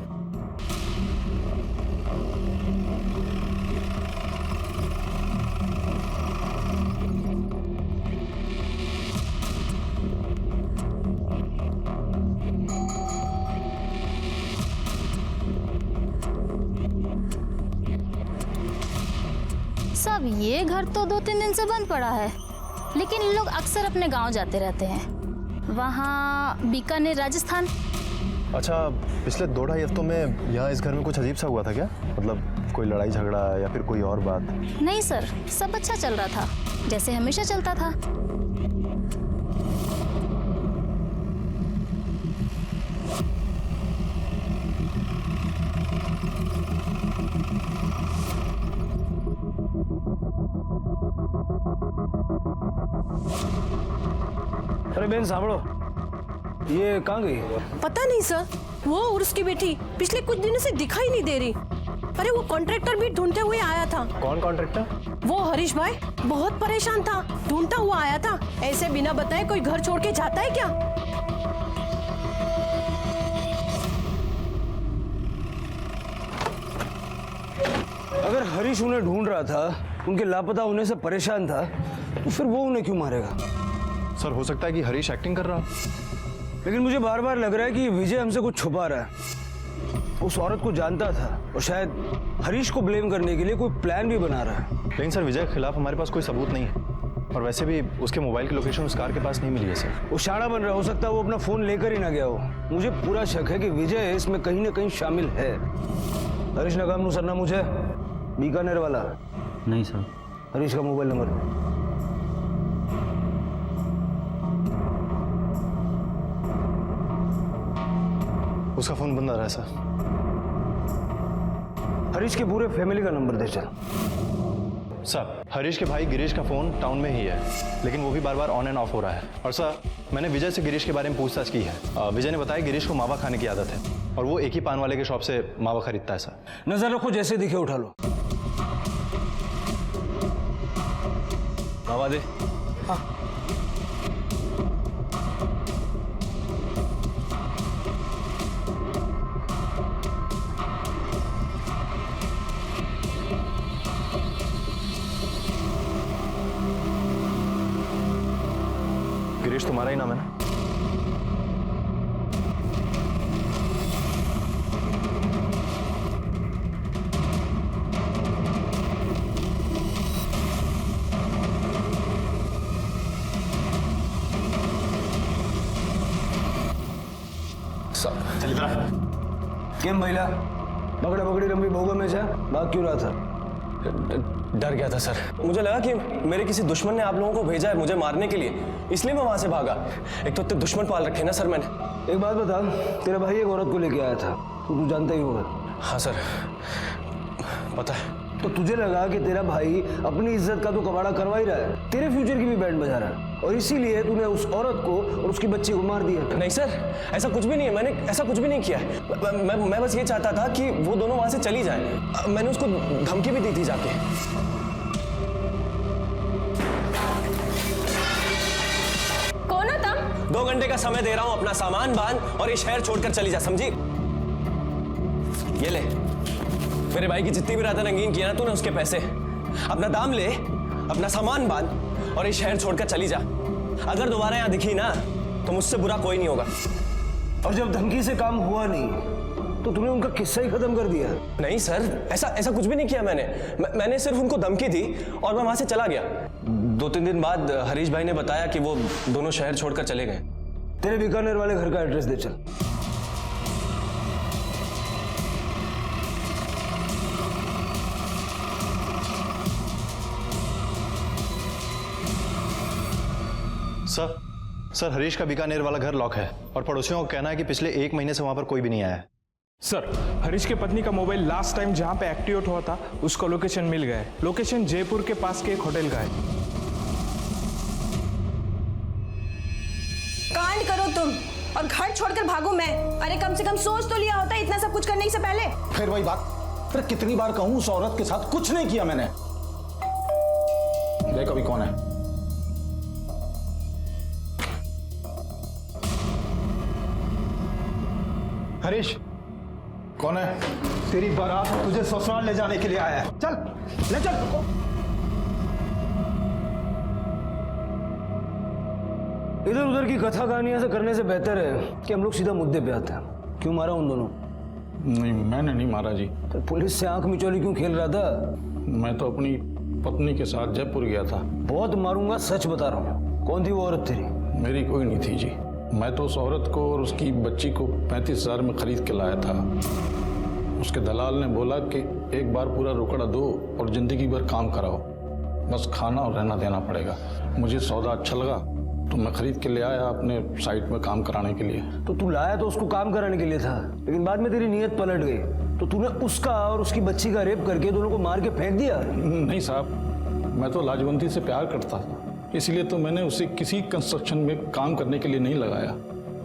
सब ये घर तो 2-3 दिन से बंद पड़ा है, लेकिन लोग अक्सर अपने गांव जाते रहते हैं। वहाँ बीकानेर, राजस्थान। अच्छा, पिछले 2-2.5 हफ्तों में यहाँ इस घर में कुछ अजीब सा हुआ था क्या? मतलब कोई लड़ाई झगड़ा या फिर कोई और बात? नहीं सर, सब अच्छा चल रहा था, जैसे हमेशा चलता था। बहन सामड़ो, ये कहाँ गई? पता नहीं सर, वो और उसकी बेटी पिछले कुछ दिनों से दिखाई नहीं दे रही। अरे वो कॉन्ट्रैक्टर भी ढूंढते हुए आया था। कौन कॉन्ट्रैक्टर? वो हरीश भाई, बहुत परेशान था, ढूंढता हुआ आया था। ऐसे बिना बताए कोई घर छोड़ के जाता है क्या? अगर हरीश उन्हें ढूंढ रहा था, उनके लापता होने से परेशान था, तो फिर वो उन्हें क्यों मारेगा? सर हो सकता है कि हरीश एक्टिंग कर रहा हो, लेकिन मुझे बार बार लग रहा है कि विजय हमसे कुछ छुपा रहा है। उस औरत को जानता था और शायद हरीश को ब्लेम करने के लिए कोई प्लान भी बना रहा है। लेकिन सर विजय के खिलाफ हमारे पास कोई सबूत नहीं है, और वैसे भी उसके मोबाइल की लोकेशन उस कार के पास नहीं मिली है सर। वो शाणा बन रहा, हो सकता है वो अपना फोन लेकर ही ना गया हो। मुझे पूरा शक है कि विजय इसमें कहीं ना कहीं शामिल है। हरीश नगाम नु सरना मुझे बीकानेर वाला? नहीं सर। हरीश का मोबाइल नंबर? उसका फोन बंद आ रहा है सर। हरीश के पूरे फैमिली का नंबर दे चल। सर हरीश के भाई गिरीश का फोन टाउन में ही है, लेकिन वो भी बार बार ऑन एंड ऑफ हो रहा है। और सर मैंने विजय से गिरीश के बारे में पूछताछ की है। विजय ने बताया गिरीश को मावा खाने की आदत है और वो एक ही पान वाले के शॉप से मावा खरीदता है सर। नजर रखो, जैसे दिखे उठा लो। मावा दे। हाँ। गिरीश तुम्हारा ही नाम है ना? चल इधर। केम महिला पकड़ा पकड़ी लंबी भोगों में जा भाग क्यों रहा था? डर गया था सर। मुझे लगा कि मेरे किसी दुश्मन ने आप लोगों को भेजा है मुझे मारने के लिए, इसलिए मैं वहां से भागा। एक तो दुश्मन पाल रखे ना सर मैंने। एक बात बता, तेरा भाई एक औरत को लेके आया था, तू जानता ही होगा। हाँ सर पता है। तो तुझे लगा कि तेरा भाई अपनी इज्जत का तो कबाड़ा करवा ही रहा है, तेरे फ्यूचर की भी बैंड बजा रहा है, और इसीलिए तूने उस औरत को और उसकी बच्ची को मार दिया। नहीं सर, ऐसा कुछ भी नहीं है, मैंने ऐसा कुछ भी नहीं किया है। मैं बस ये चाहता था कि वो दोनों वहां से चली जाएं। मैंने उसको धमकी भी दी थी जाके। कौन है तुम? 2 घंटे का समय दे रहा हूं, अपना सामान बांध और ये शहर छोड़कर चली जा, समझी? ये ले, मेरे भाई की जितनी भी रातें रंगीन किया ना तूने, उसके पैसे। अपना दाम ले, अपना सामान बांध और ये शहर छोड़कर चली जा। अगर दोबारा यहां दिखी ना तो मुझसे बुरा कोई नहीं होगा। और जब धमकी से काम हुआ नहीं तो तूने उनका किस्सा ही खत्म कर दिया। नहीं सर, ऐसा कुछ भी नहीं किया मैंने। मैंने सिर्फ उनको धमकी दी और मैं वहां से चला गया। 2-3 दिन बाद हरीश भाई ने बताया कि वो दोनों शहर छोड़कर चले गए। तेरे बीकानेर वाले घर का एड्रेस दे चल। सर हरीश का बीकानेर वाला घर लॉक है और पड़ोसियों का कहना है कि पिछले 1 महीने से वहां पर कोई भी नहीं आया है। सर हरीश के पत्नी का मोबाइल लास्ट टाइम जहां पे एक्टिवेट हुआ था उसका लोकेशन मिल गया है। लोकेशन जयपुर के पास के एक होटल का है। कांड करो तुम और घर छोड़कर भागो मैं। अरे कम से कम सोच तो लिया होता इतना सब कुछ करने से पहले। फिर वही बात, फिर कितनी बार कहूं, उस औरत के साथ कुछ नहीं किया मैंने। देख अभी कौन है। हरीश कौन है? तेरी बारात तुझे ससुराल ले जाने के लिए आया है। चल ले चल। इधर उधर की कथा कहानियां से करने से बेहतर है कि हम लोग सीधा मुद्दे पे आते हैं। क्यों मारा उन दोनों? नहीं मैंने नहीं मारा जी। तो पुलिस से आंख मिचौली क्यों खेल रहा था? मैं तो अपनी पत्नी के साथ जयपुर गया था। बहुत मारूंगा, सच बता रहा हूँ। कौन थी वो औरत तेरी? मेरी कोई नहीं थी जी। मैं तो उस औरत को और उसकी बच्ची को 35,000 में खरीद के लाया था। उसके दलाल ने बोला कि एक बार पूरा रोकड़ा दो और जिंदगी भर काम कराओ, बस खाना और रहना देना पड़ेगा। मुझे सौदा अच्छा लगा तो मैं खरीद के ले आया अपने साइट में काम कराने के लिए। तो तू लाया तो उसको काम कराने के लिए था, लेकिन बाद में तेरी नीयत पलट गई तो तूने उसका और उसकी बच्ची का रेप करके दोनों को मार के फेंक दिया। नहीं साहब, मैं तो लाजवंती से प्यार करता था। इसलिए तो मैंने उसे किसी कंस्ट्रक्शन में काम करने के लिए नहीं लगाया।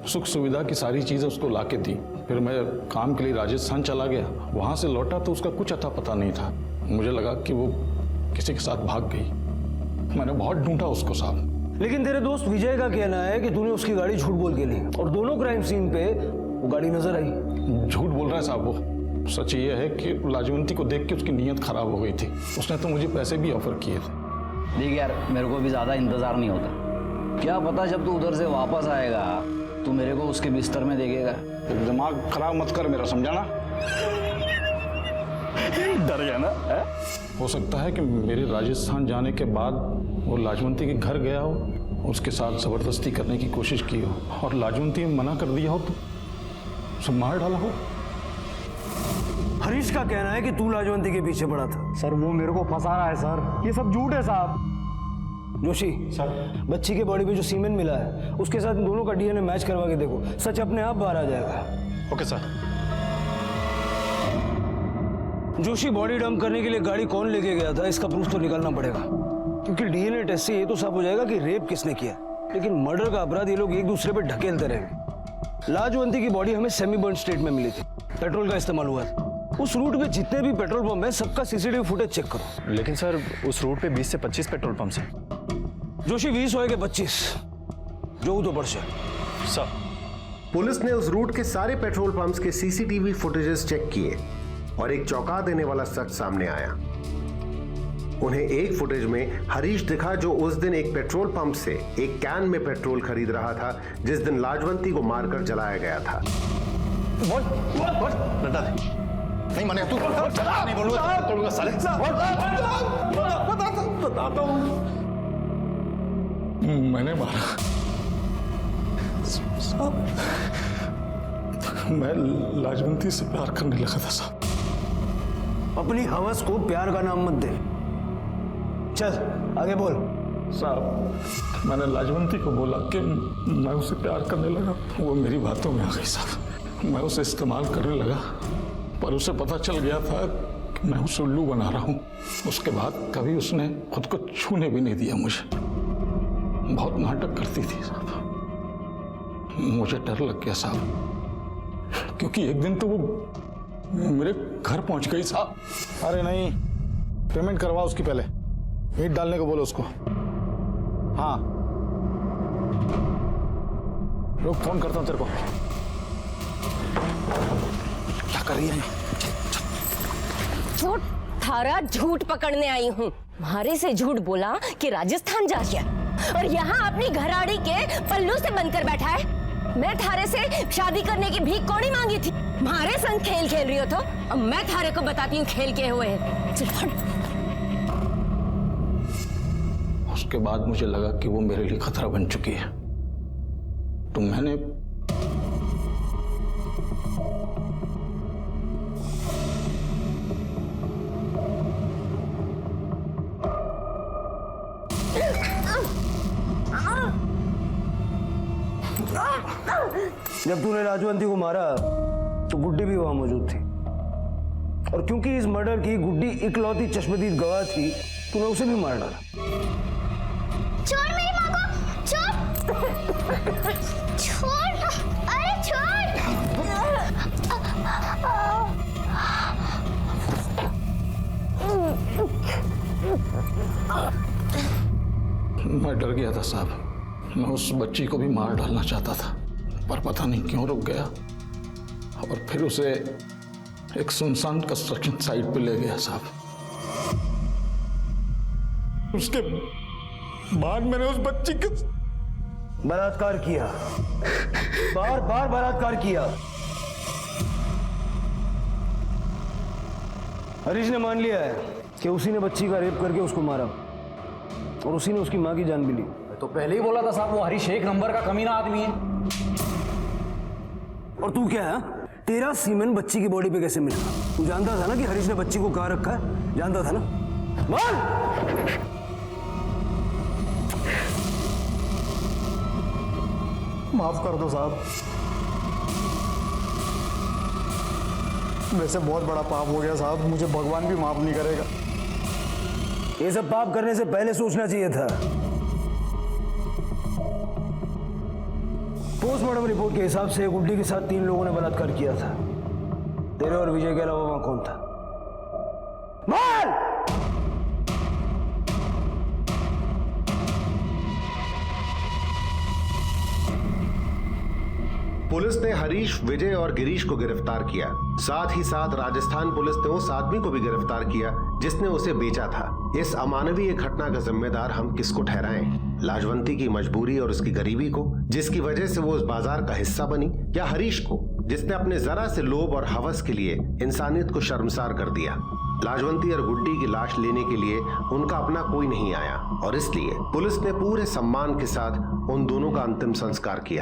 सुख सुविधा की सारी चीज़ें उसको ला के दी। फिर मैं काम के लिए राजस्थान चला गया, वहाँ से लौटा तो उसका कुछ अता पता नहीं था। मुझे लगा कि वो किसी के साथ भाग गई। मैंने बहुत ढूंढा उसको साहब। लेकिन तेरे दोस्त विजय का कहना है कि तूने उसकी गाड़ी झूठ बोल के ली और दोनों क्राइम सीन पे वो गाड़ी नजर आई। झूठ बोल रहा है साहब वो। सच ये है कि लाजवंती को देख के उसकी नीयत खराब हो गई थी। उसने तो मुझे पैसे भी ऑफर किए थे। देख यार, मेरे को भी ज़्यादा इंतज़ार नहीं होता। क्या पता जब तू उधर से वापस आएगा तो मेरे को उसके बिस्तर में देखेगा। दिमाग खराब मत कर मेरा, समझा ना? डर गया ना? हो सकता है कि मेरे राजस्थान जाने के बाद वो लाजवंती के घर गया हो, उसके साथ जबरदस्ती करने की कोशिश की हो और लाजवंती ने मना कर दिया हो तो उसे मार डाला हो। हरीश का कहना है कि तू लाजवंती के पीछे पड़ा था। सर वो मेरे को फंसा रहा है सर, ये सब झूठ है साहब। जोशी सर, बच्ची के बॉडी पे जो सीमेन मिला है उसके साथ दोनों का डीएनए मैच करवा के देखो, सच अपने आप बाहर आ जाएगा। Okay sir. Joshi, body dump करने के लिए गाड़ी कौन लेके गया था इसका प्रूफ तो निकालना पड़ेगा, क्योंकि डीएनए टेस्ट से ये तो साफ हो जाएगा कि रेप किसने किया। लेकिन मर्डर का अपराध ये लोग एक दूसरे पे ढकेलते रहेंगे। लाजवंती की बॉडी हमें सेमी बर्न स्टेट में मिली थी, पेट्रोल का इस्तेमाल हुआ था। उस रूट पे जितने भी पेट्रोल पंप है सबका सीसीटीवी फुटेज चेक करो। लेकिन सर उस रूट पे 20 से 25 पेट्रोल पंप्स हैं। जोशी 20 होए के 25 जो तो बढ़ सर। पुलिस ने उस रूट के सारे पेट्रोल पंप्स के सीसीटीवी फुटेजेस चेक किए और एक चौंका देने वाला सच सामने आया। उन्हें एक फुटेज में हरीश दिखा जो उस दिन एक पेट्रोल पंप से एक कैन में पेट्रोल खरीद रहा था जिस दिन लाजवंती को मारकर जलाया गया था। नहीं माने तू नहीं बोलूंगा साले। बताता हूँ मैंने मारा साहब। मैं लाजवंती से प्यार करने लगा था साहब। अपनी हवस को प्यार का नाम मत दे। चल आगे बोल। साहब मैंने लाजवंती को बोला कि मैं उसे प्यार करने लगा। वो मेरी बातों में आ गई साहब। मैं उसे इस्तेमाल करने लगा पर उसे पता चल गया था कि मैं उसे उल्लू बना रहा हूँ। उसके बाद कभी उसने खुद को छूने भी नहीं दिया मुझे। बहुत नाटक करती थी साहब। मुझे डर लग गया साहब, क्योंकि एक दिन तो वो मेरे घर पहुंच गई साहब। अरे नहीं, पेमेंट करवा उसकी पहले, ईंट डालने को बोलो उसको। हाँ रुक, फोन करता हूं तेरे को। क्या कर रही है? झूठ थारा झूठ पकड़ने आई हूँ। मारे से झूठ बोला कि राजस्थान जा और यहाँ अपनी घराड़ी के पल्लू से बनकर बैठा है। मैं थारे से शादी करने की भीख कौड़ी मांगी थी। मारे संग खेल खेल रही हो तो अब मैं थारे को बताती हूँ खेल के हुए। उसके बाद मुझे लगा कि वो मेरे लिए खतरा बन चुकी है, तो मैंने जब तूने लाजवंती को मारा तो गुड्डी भी वहां मौजूद थी, और क्योंकि इस मर्डर की गुड्डी इकलौती चश्मदीद गवाह थी तूने उसे भी मार डाला। छोड़ मेरी माँ को, छोड़। छोड़, अरे छोड़। मैं डर गया था साहब। मैं उस बच्ची को भी मार डालना चाहता था पर पता नहीं क्यों रुक गया और फिर उसे एक सुनसान कंस्ट्रक्शन साइट पे ले गया साहब। उसके बाद मैंने उस बच्ची के बलात्कार किया, बार बार बलात्कार किया। हरीश ने मान लिया है कि उसी ने बच्ची का रेप करके उसको मारा और उसी ने उसकी मां की जान भी ली। तो पहले ही बोला था साहब, वो हरीश एक नंबर का कमीना आदमी है। और तू क्या है? तेरा सीमेन बच्ची की बॉडी पे कैसे मिला? तू जानता था ना कि हरीश ने बच्ची को कहाँ रखा है? जानता था ना? बोल। माफ कर दो साहब, वैसे बहुत बड़ा पाप हो गया साहब, मुझे भगवान भी माफ नहीं करेगा। ये सब पाप करने से पहले सोचना चाहिए था पोस्टमार्टम रिपोर्ट के हिसाब से गुड्डी के साथ 3 लोगों ने बलात्कार किया था। तेरे और विजय के अलावा वहां कौन था? बोल! पुलिस ने हरीश, विजय और गिरीश को गिरफ्तार किया। साथ ही साथ राजस्थान पुलिस ने उस आदमी को भी गिरफ्तार किया जिसने उसे बेचा था। इस अमानवीय घटना का जिम्मेदार हम किसको ठहराएं? लाजवंती की मजबूरी और उसकी गरीबी को, जिसकी वजह से वो उस बाजार का हिस्सा बनी, या हरीश को, जिसने अपने जरा से लोभ और हवस के लिए इंसानियत को शर्मसार कर दिया? लाजवंती और गुड्डी की लाश लेने के लिए उनका अपना कोई नहीं आया और इसलिए पुलिस ने पूरे सम्मान के साथ उन दोनों का अंतिम संस्कार किया।